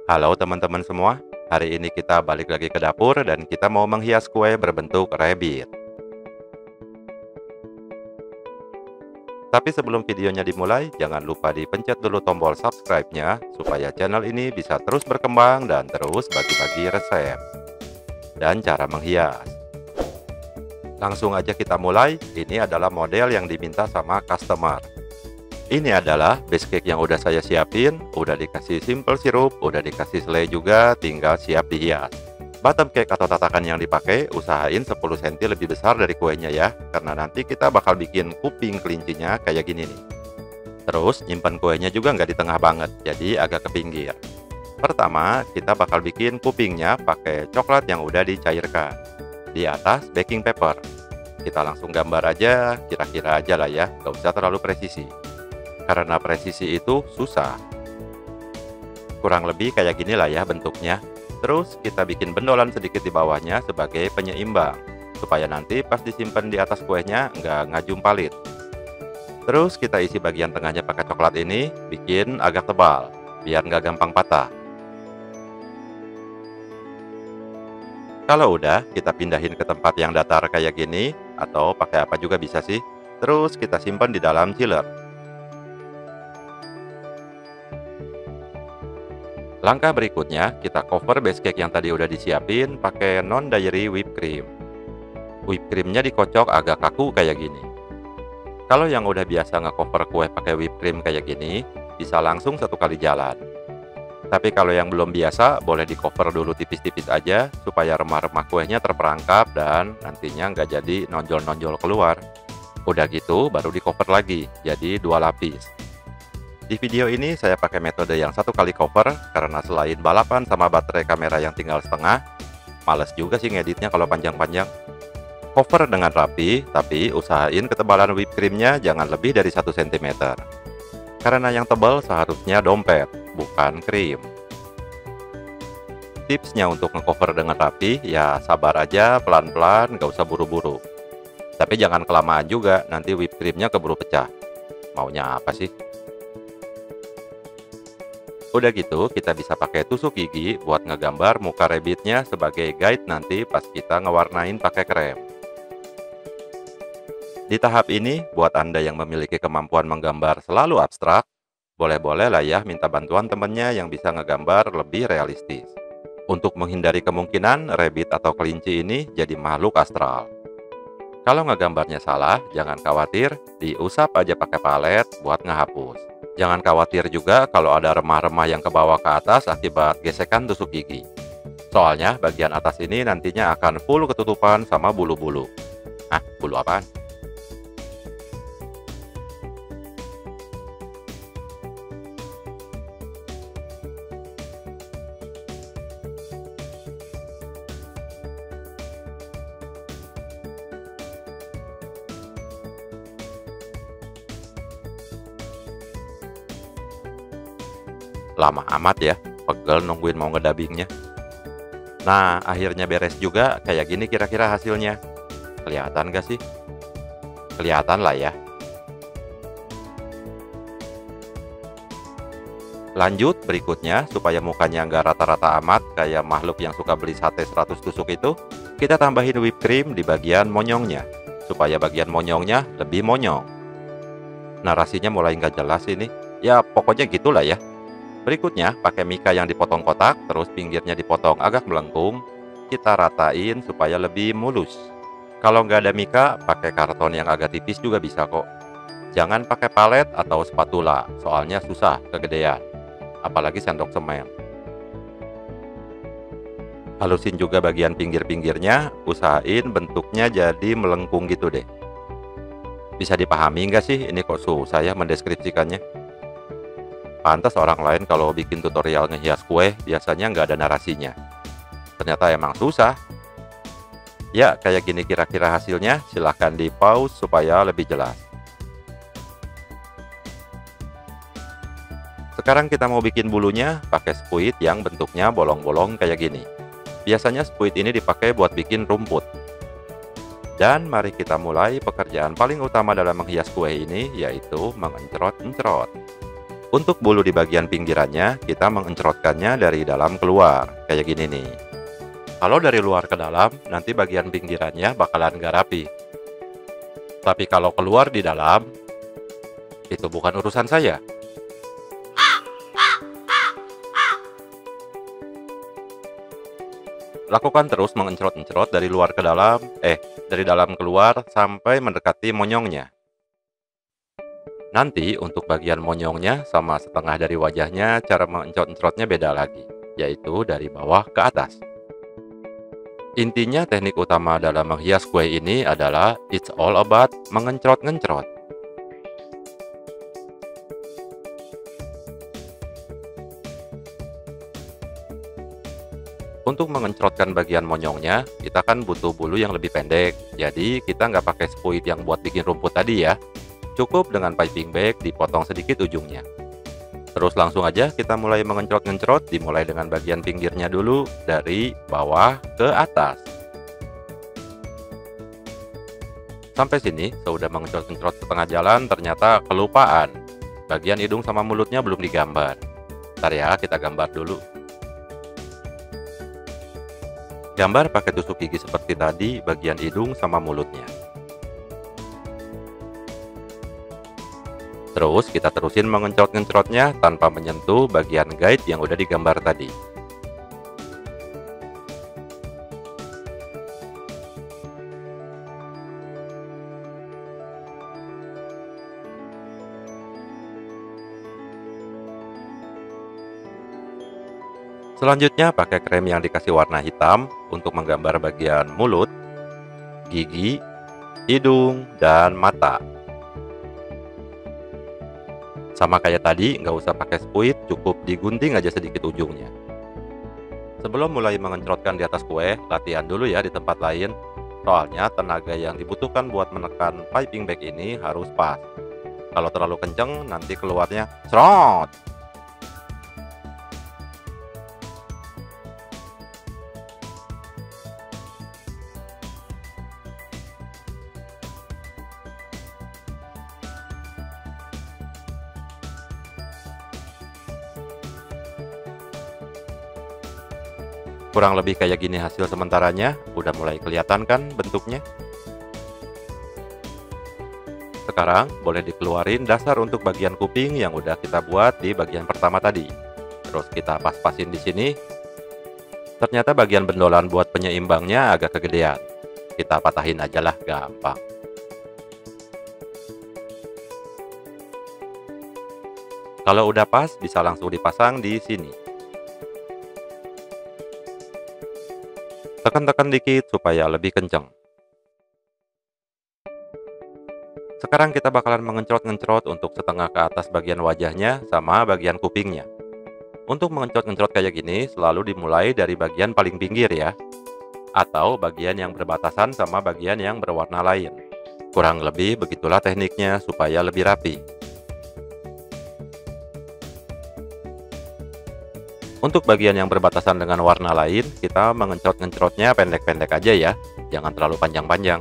Halo teman-teman semua, hari ini kita balik lagi ke dapur dan kita mau menghias kue berbentuk rabbit. Tapi sebelum videonya dimulai, jangan lupa dipencet dulu tombol subscribe-nya supaya channel ini bisa terus berkembang dan terus bagi-bagi resep dan cara menghias. Langsung aja kita mulai, ini adalah model yang diminta sama customer. Ini adalah base cake yang udah saya siapin, udah dikasih simple sirup, udah dikasih selai juga, tinggal siap dihias. Bottom cake atau tatakan yang dipakai, usahain 10 cm lebih besar dari kuenya ya, karena nanti kita bakal bikin kuping kelincinya kayak gini nih. Terus nyimpan kuenya juga nggak di tengah banget, jadi agak ke pinggir. Pertama, kita bakal bikin kupingnya pakai coklat yang udah dicairkan. Di atas baking paper. Kita langsung gambar aja, kira-kira aja lah ya, nggak usah terlalu presisi. Karena presisi itu susah. Kurang lebih kayak gini lah ya bentuknya. Terus kita bikin bendolan sedikit di bawahnya sebagai penyeimbang, supaya nanti pas disimpan di atas kuenya nggak ngajumpalit. Terus kita isi bagian tengahnya pakai coklat ini, bikin agak tebal, biar nggak gampang patah. Kalau udah, kita pindahin ke tempat yang datar kayak gini, atau pakai apa juga bisa sih. Terus kita simpan di dalam chiller. Langkah berikutnya, kita cover base cake yang tadi udah disiapin pakai non-dairy whipped cream. Whipped creamnya dikocok agak kaku kayak gini. Kalau yang udah biasa nge-cover kue pakai whipped cream kayak gini, bisa langsung satu kali jalan. Tapi kalau yang belum biasa, boleh di-cover dulu tipis-tipis aja, supaya remah-remah kuenya terperangkap dan nantinya nggak jadi nonjol-nonjol keluar. Udah gitu, baru di-cover lagi, jadi 2 lapis. Di video ini saya pakai metode yang satu kali cover karena selain balapan sama baterai kamera yang tinggal setengah, males juga sih ngeditnya kalau panjang-panjang. Cover dengan rapi, tapi usahain ketebalan whipped creamnya jangan lebih dari 1 cm. Karena yang tebal seharusnya dompet, bukan krim. Tipsnya untuk ngecover dengan rapi, ya sabar aja, pelan-pelan, gak usah buru-buru. Tapi jangan kelamaan juga, nanti whipped creamnya keburu pecah. Maunya apa sih? Udah gitu, kita bisa pakai tusuk gigi buat ngegambar muka rabbitnya sebagai guide nanti pas kita ngewarnain pakai krem. Di tahap ini, buat Anda yang memiliki kemampuan menggambar selalu abstrak, boleh-boleh lah ya minta bantuan temennya yang bisa ngegambar lebih realistis. Untuk menghindari kemungkinan rabbit atau kelinci ini jadi makhluk astral. Kalau ngegambarnya salah, jangan khawatir, diusap aja pakai palet buat ngehapus. Jangan khawatir juga kalau ada remah-remah yang ke bawah ke atas akibat gesekan tusuk gigi. Soalnya bagian atas ini nantinya akan full ketutupan sama bulu-bulu. Ah, bulu apaan? Lama amat ya, pegel nungguin mau ngedabingnya. Nah, akhirnya beres juga, kayak gini kira-kira hasilnya. Kelihatan gak sih? Kelihatan lah ya. Lanjut, berikutnya, supaya mukanya nggak rata-rata amat, kayak makhluk yang suka beli sate 100 tusuk itu, kita tambahin whipped cream di bagian monyongnya, supaya bagian monyongnya lebih monyong. Narasinya mulai nggak jelas ini. Ya, pokoknya gitulah ya. Berikutnya, pakai mika yang dipotong kotak, terus pinggirnya dipotong agak melengkung, kita ratain supaya lebih mulus. Kalau nggak ada mika, pakai karton yang agak tipis juga bisa kok. Jangan pakai palet atau spatula, soalnya susah, kegedean. Apalagi sendok semen. Halusin juga bagian pinggir-pinggirnya, usahain bentuknya jadi melengkung gitu deh. Bisa dipahami nggak sih, ini kok susah ya mendeskripsikannya? Pantas orang lain kalau bikin tutorial ngehias kue, biasanya nggak ada narasinya. Ternyata emang susah. Ya, kayak gini kira-kira hasilnya, silahkan di pause supaya lebih jelas. Sekarang kita mau bikin bulunya pakai spuit yang bentuknya bolong-bolong kayak gini. Biasanya spuit ini dipakai buat bikin rumput. Dan mari kita mulai pekerjaan paling utama dalam menghias kue ini, yaitu mengencrot-encrot. Untuk bulu di bagian pinggirannya, kita mengencrotkannya dari dalam keluar, kayak gini nih. Kalau dari luar ke dalam, nanti bagian pinggirannya bakalan gak rapi. Tapi kalau keluar di dalam, itu bukan urusan saya. Lakukan terus mengencrot-encrot dari luar ke dalam, dari dalam keluar sampai mendekati monyongnya. Nanti untuk bagian monyongnya sama setengah dari wajahnya, cara mengencrot-encrotnya beda lagi, yaitu dari bawah ke atas. Intinya teknik utama dalam menghias kue ini adalah it's all about mengencrot-ngencrot. Untuk mengencrotkan bagian monyongnya, kita kan butuh bulu yang lebih pendek, jadi kita nggak pakai spuit yang buat bikin rumput tadi ya. Cukup dengan piping bag dipotong sedikit ujungnya. Terus langsung aja kita mulai mengencrot-ngencrot, dimulai dengan bagian pinggirnya dulu, dari bawah ke atas. Sampai sini, sudah mengencrot-ngencrot setengah jalan, ternyata kelupaan. Bagian hidung sama mulutnya belum digambar. Ntar ya, kita gambar dulu. Gambar pakai tusuk gigi seperti tadi, bagian hidung sama mulutnya. Terus kita terusin mengencrot-ngencrotnya tanpa menyentuh bagian guide yang udah digambar tadi. Selanjutnya pakai krem yang dikasih warna hitam untuk menggambar bagian mulut, gigi, hidung, dan mata. Sama kayak tadi, nggak usah pakai spuit, cukup digunting aja sedikit ujungnya. Sebelum mulai mengencrotkan di atas kue, latihan dulu ya di tempat lain. Soalnya tenaga yang dibutuhkan buat menekan piping bag ini harus pas. Kalau terlalu kenceng, nanti keluarnya serot. Kurang lebih kayak gini hasil sementaranya, udah mulai kelihatan kan bentuknya? Sekarang boleh dikeluarin dasar untuk bagian kuping yang udah kita buat di bagian pertama tadi. Terus kita pas-pasin di sini. Ternyata bagian bendolan buat penyeimbangnya agak kegedean. Kita patahin aja lah, gampang. Kalau udah pas, bisa langsung dipasang di sini. Tekan-tekan dikit supaya lebih kenceng. Sekarang kita bakalan mengencrot-ngencrot untuk setengah ke atas bagian wajahnya sama bagian kupingnya. Untuk mengencrot-ngencrot kayak gini, selalu dimulai dari bagian paling pinggir ya. Atau bagian yang berbatasan sama bagian yang berwarna lain. Kurang lebih begitulah tekniknya supaya lebih rapi. Untuk bagian yang berbatasan dengan warna lain, kita mengencrot-ngencrotnya pendek-pendek aja ya, jangan terlalu panjang-panjang.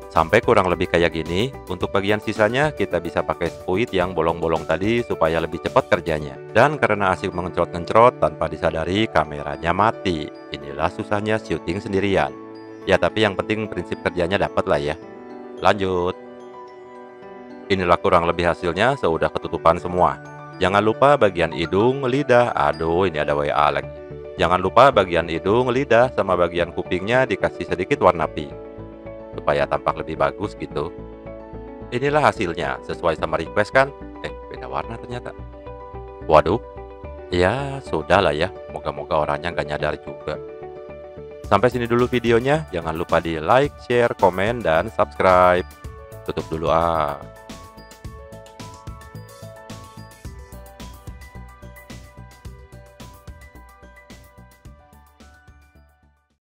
Sampai kurang lebih kayak gini. Untuk bagian sisanya kita bisa pakai spuit yang bolong-bolong tadi supaya lebih cepat kerjanya. Dan karena asik mengencrot-ngencrot tanpa disadari kameranya mati. Inilah susahnya syuting sendirian. Ya tapi yang penting prinsip kerjanya dapat lah ya. Lanjut. Inilah kurang lebih hasilnya sudah ketutupan semua. Jangan lupa bagian hidung, lidah. Aduh, ini ada WA lagi. Jangan lupa bagian hidung, lidah sama bagian kupingnya dikasih sedikit warna pink supaya tampak lebih bagus gitu. Inilah hasilnya, sesuai sama request kan? Beda warna ternyata. Waduh. Ya, sudah lah ya. Moga-moga orangnya nggak nyadar juga. Sampai sini dulu videonya. Jangan lupa di like, share, komen, dan subscribe. tutup dulu ah.